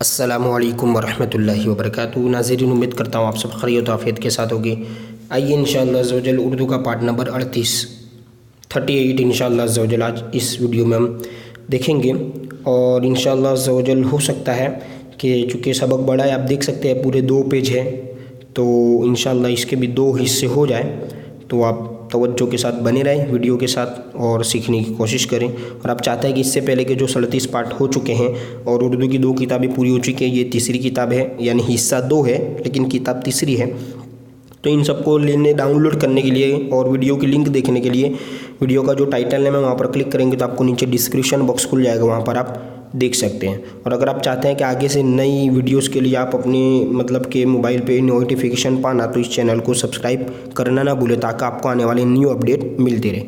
अस्सलामुअलैकुम वरहमतुल्लाहि वबरकातुहू। नाज़रीन, उम्मीद करता हूँ आप सब खैरियत और आफियत के साथ होगी। आइए इंशाअल्लाह अज़्ज़ वजल उर्दू का पार्ट नंबर 38 इंशाअल्लाह अज़्ज़ वजल आज इस वीडियो में हम देखेंगे। और इंशाअल्लाह अज़्ज़ वजल हो सकता है कि चूँकि सबक बड़ा है, आप देख सकते हैं पूरे 2 पेज है, तो इंशाअल्लाह इसके भी 2 हिस्से हो जाए। तो आप तवज्जो के साथ बने रहें वीडियो के साथ और सीखने की कोशिश करें। और आप चाहते हैं कि इससे पहले के जो 37 पार्ट हो चुके हैं और उर्दू की 2 किताबें पूरी हो चुकी हैं, ये तीसरी किताब है, यानी हिस्सा 2 है लेकिन किताब तीसरी है। तो इन सबको लेने डाउनलोड करने के लिए और वीडियो की लिंक देखने के लिए वीडियो का जो टाइटल है मैं वहाँ पर क्लिक करेंगे तो आपको नीचे डिस्क्रिप्शन बॉक्स खुल जाएगा, वहाँ पर आप देख सकते हैं। और अगर आप चाहते हैं कि आगे से नई वीडियोस के लिए आप अपने मतलब के मोबाइल पे नोटिफिकेशन पाना, तो इस चैनल को सब्सक्राइब करना ना भूलें ताकि आपको आने वाले न्यू अपडेट मिलते रहे।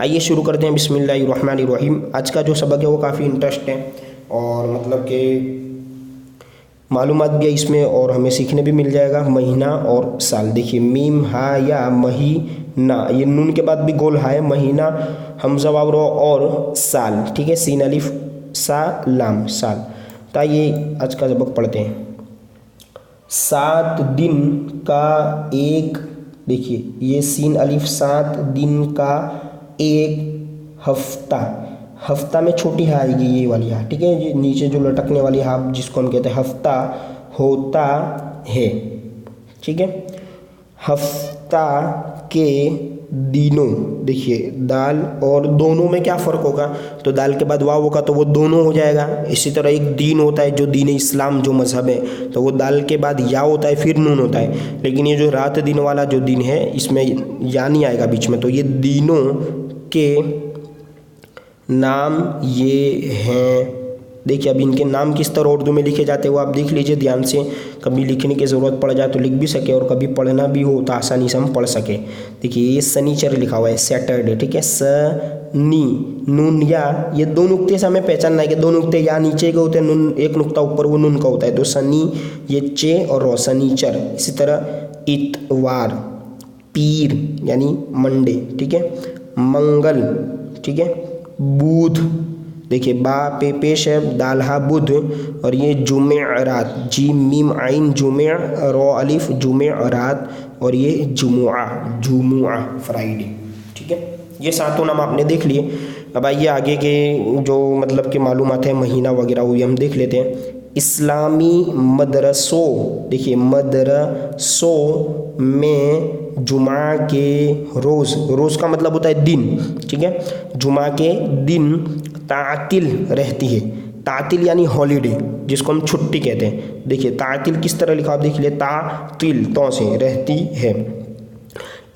आइए शुरू करते हैं। बिस्मिल्लाहिर्रहमानिर्रहीम। आज का जो सबक है वो काफ़ी इंटरेस्ट है और मतलब कि मालूमात भी है इसमें और हमें सीखने भी मिल जाएगा। महीना और साल, देखिए मीम हा या महीना, ये नून के बाद भी गोल हा है, महीना हमजा वाव रो और साल, ठीक है, सीन अलिफ सा लाम, साल। तो आइए आज का सबक पढ़ते हैं। 7 दिन का एक, देखिए ये सीन अलिफ 7 दिन का एक हफ्ता, हफ्ता में छोटी हा आएगी ये वाली हा, ठीक है, ये नीचे जो लटकने वाली हा जिसको हम कहते हैं हफ्ता होता है, ठीक है। हफ्ता के दिनों, देखिए दाल और दोनों में क्या फ़र्क होगा, तो दाल के बाद वाव होगा तो वो दोनों हो जाएगा। इसी तरह एक दीन होता है जो दीन इस्लाम जो मज़हब है, तो वो दाल के बाद या होता है फिर नून होता है। लेकिन ये जो रात दिन वाला जो दिन है इसमें या नहीं आएगा बीच में, तो ये दिनों के नाम ये हैं। देखिए अब इनके नाम किस तरह उर्दू में लिखे जाते हैं वो आप देख लीजिए ध्यान से, कभी लिखने की ज़रूरत पड़ जाए तो लिख भी सके और कभी पढ़ना भी हो तो आसानी से हम पढ़ सके। देखिए ये शनिचर लिखा हुआ है, सैटरडे, ठीक है, स नी नून या, ये 2 नुक्ते से हमें पहचानना है कि 2 नुक्ते या नीचे के होते हैं, नून एक नुक्ता ऊपर वो नून का होता है, तो सनी ये चे और रो, शनिचर। इसी तरह इतवार, पीर यानी मंडे, ठीक है, मंगल, ठीक है, बुध, देखिए बा पे पेश है, दाल हा बुध, और ये जुमेरात, जी मीम आइन जुमे रो अलिफ जुमेरात, और ये जुमुआ, जुमुआ फ्राइडे, ठीक है। ये 7 नाम आपने देख लिए। अब आइए आगे के जो मतलब के मालूमात है महीना वगैरह वो भी हम देख लेते हैं। इस्लामी मदरसों, देखिए मदरसों में जुमा के रोज़, रोज़ का मतलब होता है दिन, ठीक है, जुमा के दिन तातिल रहती है। तातिल यानी हॉलीडे जिसको हम छुट्टी कहते हैं। देखिए तातिल किस तरह लिखा आप देख लिए, तातिल तो से रहती है।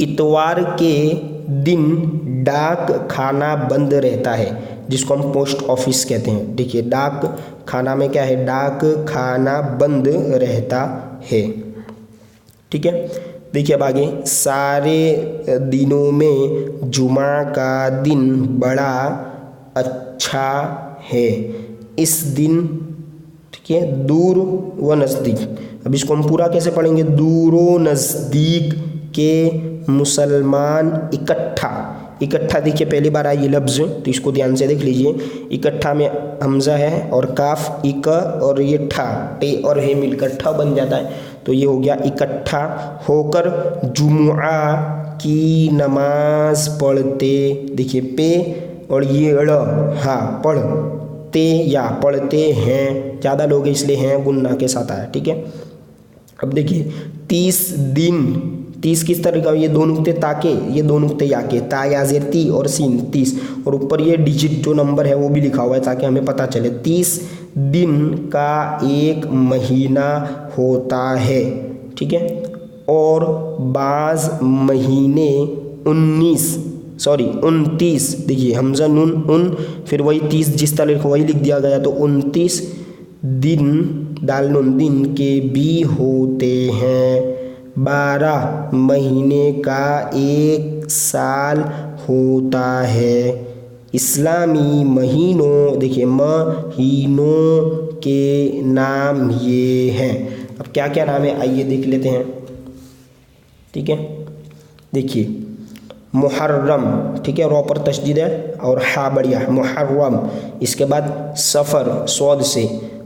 इतवार के दिन डाक खाना बंद रहता है जिसको हम पोस्ट ऑफिस कहते हैं। देखिए डाक खाना में क्या है, डाक खाना बंद रहता है, ठीक है। देखिए अब आगे, सारे दिनों में जुमा का दिन बड़ा अच्छा है। इस दिन, ठीक है, दूर व नज़दीक, अब इसको हम पूरा कैसे पढ़ेंगे, दूरो नज़दीक के मुसलमान इकट्ठा, इकट्ठा देखिए पहली बार आई ये लफ्ज़ तो इसको ध्यान से देख लीजिए। इकट्ठा में हमज़ा है और काफ इक और ये ठा, टे और हे मिलकर ठा बन जाता है, तो ये हो गया इकट्ठा होकर जुमुआ की नमाज पढ़ते। देखिए पे और ये ड़, हाँ पढ़ते या पढ़ते हैं, ज़्यादा लोग इसलिए हैं गुन्ना के साथ आया, ठीक है। अब देखिए 30 दिन, 30 किस तरह का, ये 2 नुक्ते ताके, ये 2 नुक्ते याके, ता या ज़ेर ती और सीन 30, और ऊपर ये डिजिट जो नंबर है वो भी लिखा हुआ है ताकि हमें पता चले। 30 दिन का एक महीना होता है, ठीक है, और बाज़ महीने 29, देखिए हमजा नून उन, फिर वही 30 जिस तरह वही लिख दिया गया, तो 29 दिन दाल नून दिन के भी होते हैं। 12 महीने का एक साल होता है। इस्लामी महीनों, देखिए महीनों के नाम ये हैं। अब क्या क्या नाम है आइए देख लेते हैं, ठीक है। देखिए मुहर्रम, ठीक है, रो पर तशदीद है और हा बढ़िया मुहर्रम। इसके बाद सफ़र सौद से,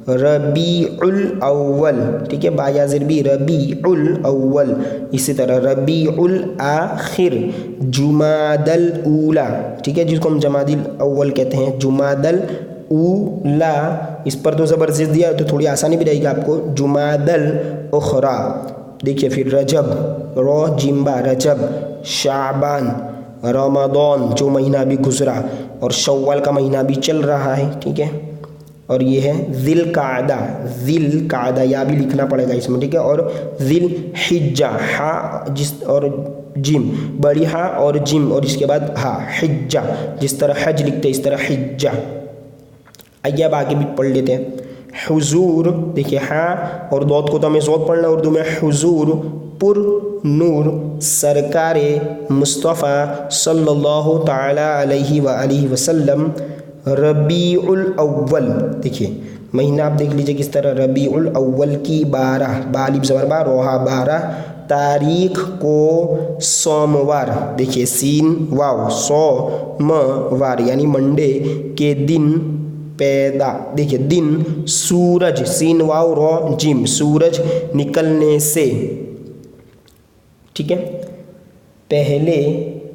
रबीउल अव्वल, ठीक है, बा या ज़ेर बी, रबीउल अव्वल। इसी तरह रबीउल आखिर, जुमादल ऊला, ठीक है, जिसको हम जमादिल अव्वल कहते हैं, जुमादल ऊला। इस पर तो ज़बरदस्त दिया तो थोड़ी आसानी भी रहेगी आपको, जुमादल उखरा। देखिए फिर रजब, रो जिम्बा, रजब, शाबान, रमज़ान जो महीना अभी गुजरा, और शव्वाल का महीना भी चल रहा है, ठीक है। और ये है ज़िलक़ादा, ज़िलक़ादा या भी लिखना पड़ेगा इसमें, ठीक है। और ज़िलहिज्जा, हा जिस और जिम, बड़ी हा और जिम और इसके बाद हा, हिज्जा, जिस तरह हज लिखते हैं इस तरह हिज्जा। आइए अब आगे भी पढ़ लेते हैं। हुजूर, देखिए हाँ और दौत को तो हमें ज़ौत पढ़ना उर्दू में, हुजूर पुर नूर सरकारे मुस्तफ़ा सल्लल्लाहु ताला अलैहि व आलिहि वसल्लम रबीउल अव्वल, देखिए महीना आप देख लीजिए किस तरह, रबीउल अव्वल की 12, बालिब ज़बर बा, रोहा 12, तारीख को सोमवार, देखिए सीन वाव, सोमवार यानी मंडे के दिन पैदा, देखिए दिन सूरज, सीन वाव रो जिम, सूरज निकलने से, ठीक है, पहले,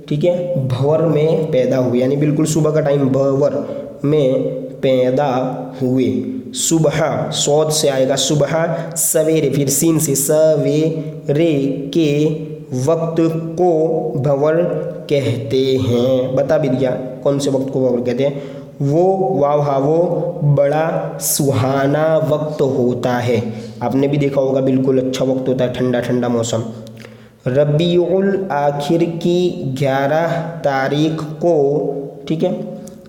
ठीक है, भवर में पैदा हुए, यानी बिल्कुल सुबह का टाइम, भवर में पैदा हुए। सुबह सौद से आएगा सुबह, सवेरे, फिर सीन से सवेरे के वक्त को भवर कहते हैं। बता भी दिया कौन से वक्त को भवर कहते हैं, वो वाव हा वो बड़ा सुहाना वक्त होता है। आपने भी देखा होगा, बिल्कुल अच्छा वक्त होता है, ठंडा ठंडा मौसम। रबीउल आखिर की 11 तारीख को, ठीक है,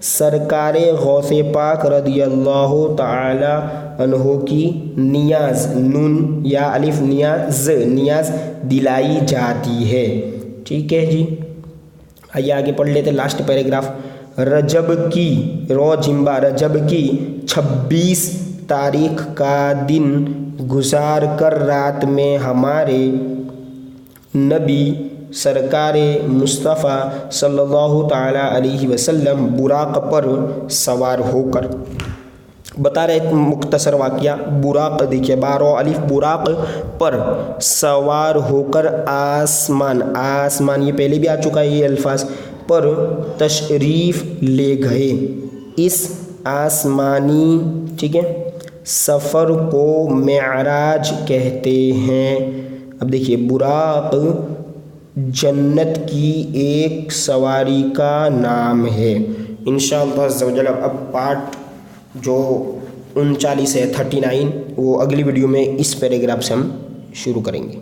सरकारे गौसे पाक रदियल्लाहु ताला अन्हो की नियाज, नून या अलिफ नियाज, नियाज दिलाई जाती है, ठीक है जी। आइए आगे पढ़ लेते लास्ट पैराग्राफ। रजब की, रो जिम्बा, रजब की 26 तारीख का दिन गुजार कर रात में हमारे नबी सरकारे मुस्तफ़ा सल्लल्लाहु ताला अलैहि वसल्लम बुराक पर सवार होकर, बता रहे मुख्तसर वाक़या, बुराक देखिए 12 अलिफ, बुराक पर सवार होकर आसमान, आसमान ये पहले भी आ चुका है ये अल्फाज, पर तशरीफ़ ले गए। इस आसमानी, ठीक है, सफ़र को मेअराज कहते हैं। अब देखिए बुराक जन्नत की एक सवारी का नाम है। इंशाअल्लाह अज़्ज़वजल अब पार्ट जो 39 है 39, वो अगली वीडियो में इस पैराग्राफ से हम शुरू करेंगे।